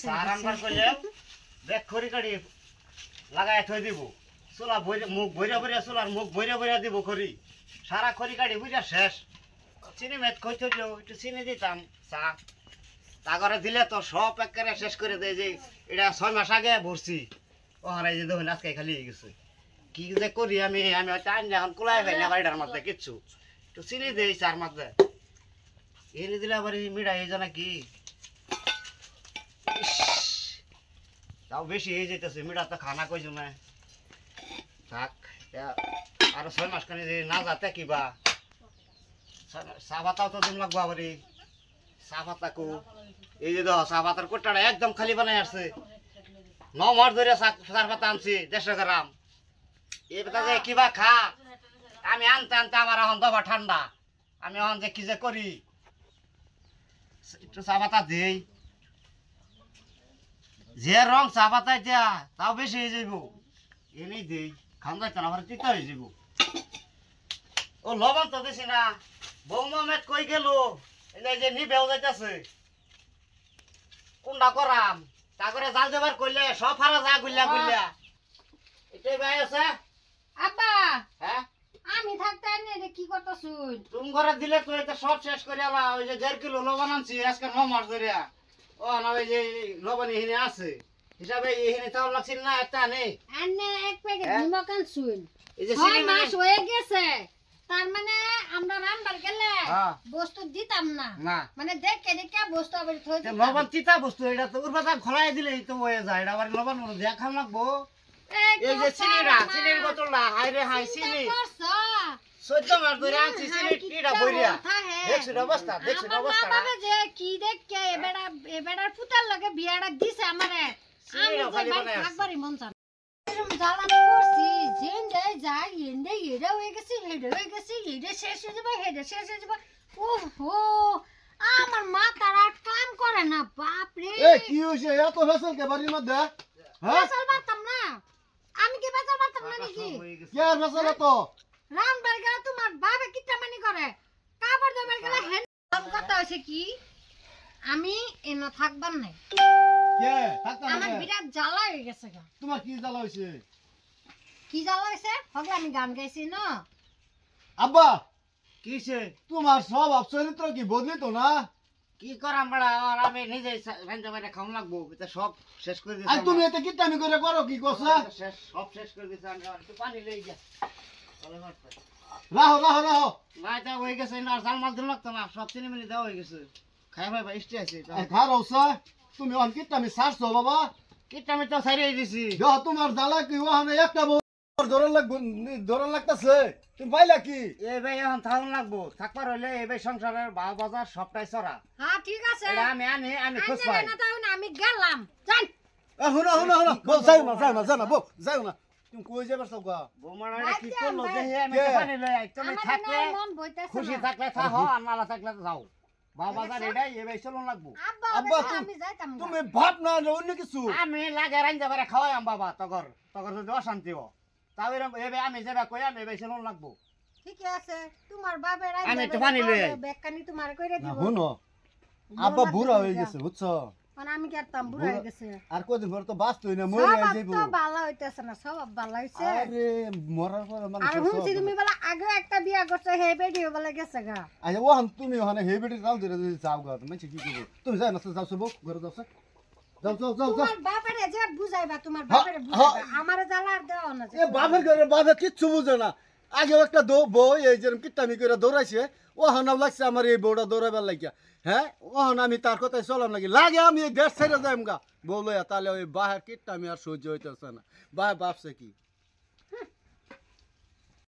সারানবার কইলে দেখ খড়ি কাটি লাগায় থই দিব চুলা মুখ ভইরা ভইরা চুলার মুখ ভইরা ভইরা দিব খড়ি সারা খড়ি কাটি বুঝা শেষ চিনি মেট কই থই একটু চিনি দিতাম চা তা করে দিলে তো সব একেবারে শেষ করে দেয় যে এটা 6 মাস আগে ভরছি ও হারাই যে দেখুন আজকে খালি হয়ে গেছে কি যে করি আমি হয়তো আনলে এখন কুলাই ভাই না বাড়িটার মধ্যে কিচ্ছু একটু চিনি দিই চার মধ্যে এনে দিলে আবার মিঠা হয়ে যায় নাকি তাও বেশি হয়ে যেতেছে মিঠা তো খানা কইছো না থাক আরো 6 মাস খানি না যাতে কিবা চা পাতাও তো দিন লাগবো আবার চা পাতাকু এই যে দেখো চা পাতার কোটাটা একদম খালি বানাই আসছে 9 মাস ধরে চা পাতা আনছি 150 গ্রাম এই পাতা যে কিবা খা আমি আনতে আনতে আমার এখন দফা ঠান্ডা আমি এখন যে কি যে করি একটু চা পাতা দিই যে রং চা পাতায় দিয়া তাও বেশি হয়ে যাইব এনেই দিই খান যাইতো না আমার তিতা হয়ে যাব ও লবণ তো দিছি না বৌমা মেট কই গেল এই যে নিবেও যাইতেছে কোনটা করাম তা করে জাল দেবার কইলে সব হারা যা গুল্লা গুল্লা এটাই ভাই আছে আব্বা হ্যাঁ আমি থাকতে আনি রে কি করতেছুন তুমি ঘরে দিলে তো এটা সব শেষ করে আলা ওই যে 1.5 কিলো লবণ আনছি আজকে 9 মাস ধরে ও না ওই যে লবণ এখানে আছে হিসাবে এখানে তাও লাগছিল না একটা নেই আনে এক প্যাকেট নিমক আনছুন এই যে 6 মাস হয়ে গেছে তার মানে আমরা রান্নার গেলে হ্যাঁ বস্তু দিতাম না না মানে দেখে দেখে বস্তু আবার থই দিতাম লবণ তিতা বস্তু এটা তো ওর পাতা খোলাই দিলেই তো হয়ে যায় এটা আবার লবণ দেখা লাগবো এই যে চিনির বোতলটা হাই রে হাই চিনি 14 মাস ধরে আনছি চিনি কিটা বইরিয়া দেখছিস অবস্থা বাবা যে কি দেখে এবেড়ার পুতার লগে বিয়াটা দিছে আমারে আমি যে ভাই থাকবারই মন চায় এরকম জ্বালানি করছি যেন যাই এন্ডে এরা হয়ে গেছে হেডে হয়ে গেছে হেডে শেষ হয়ে যাবে হেডে শেষ হয়ে যাবে ওহো আমার মাথার আর কাম করে না বাপ রে এ কি হইছে এত ফসল কে বাড়ির মধ্যে হ্যাঁ ফসল পারতাম না আমি কি ফসল পারতাম না নাকি কি আর ফসল তো রামবার গেলে তোমার বাবা কিটা মানি করে কাপড় দেবার গেলে হ্যান্ড কথা হইছে কি আমি এনে থাকবার নাই কে থাকতা আমার না বিরাট জ্বালা হয়ে গেছে গা তোমার কি জ্বালা হইছে কি জ্বালা হইছে হগলা আমি গান গাইছি না আব্বা কিছে তোমার স্বভাব চরিত্র কি বদলিত না কি করাম বড়া আর আমি নিজে রান্না বাইরে খাওয়া লাগবো এটা সব শেষ করে দিছি আর তুমি এতে কিটামি করে করো কি করছ সব শেষ করে দিছি আমি একটু পানি লই যা রাহো রাহো রাহো না এটা হয়ে গেছে না জাল মাল দিন লাগতো না সব চিনি মিনি দেওয়া হয়ে গেছে খাই ভাই ইস্টি আছে খার হইছে তুমি অন কিটামি সারছো বাবা কিটা আমি তো ছাড়িয়ে দিছি দেহ তোমার জ্বালা কি ওখানে একটা ধরন লাগতাছে তুমি পাইলা কি এই ভাই এখন থাকুন লাগবো থাকবার হইলে এই ভাই সংসারের ভাও বাজার সবটাই চড়া হ্যাঁ ঠিক আছে এটা আমি খোঁজ পাই না তাও না আমি গেলাম যাই হুনো হুনো হুনো বল যাও না যাও না বল যাও না তুমি কই যাবে সব গা বোমারা কি করলো দেখি আমি পানি লই আই তুমি থাকলে মন বইতাছে খুশি থাকলে থাকো আর নালা থাকলে যাও ভাও বাজার এটাই এই ভাই চলুন লাগবো আব্বা আমি যাইতাম তুমি ভাব না অন্য কিছু আমি লাগে রাইন্দা বারে খাওয়াই আম বাবা তগর যদি অশান্তি হ তাও এরকম এই ভাই আমি যাবা কই আমি এই ভাই চলুন লাগবো ঠিক আছে তোমার বাবার আমি একটু পানি লই আই বেকানি তোমার কইরা দিব হুনো আব্বা বুড়া হয়ে গেছে বুঝছো মানে আমি করতাম বুড়া হয়ে গেছে আর কদিন পর তো বাঁচতই না মরে যাইবো তো ভালো হইতাছে না সব ভালো হইছে আরে মরার পর আর মানুষ শুনছি তুমি বলে আগে একটা বিয়া করছো হে বেডিও বলে গেছে গা আচ্ছা ওখান তুমি ওখানে হেবিটি রাল ধরে যাও গা তুমি কি করবো তুমি যাই না যাও সব ঘরে যাও যাও যাও যাও তোমার বাবারে যে বুঝাইবা তোমার বাবারে বুঝাইবা আমারে জ্বালা আর দাও না এ বাপের ঘরে বাপে কিচ্ছু বুঝে না আগে একটা বউ এই যেরকম কিট্টামি করে দৌড়াইছে ও হানাও লাগছে আমার এই বউটা দৌড়াইবার লাগিয়া হ্যাঁ ওহন আমি তার কথাই চলাম লাগে আমি এই দেশ ছেড়ে যাইম গা বউ লইয়া তাহলে ওই বাহের কিট্টামি আর সহ্য হইতেছে না বাহ ভাবছে কি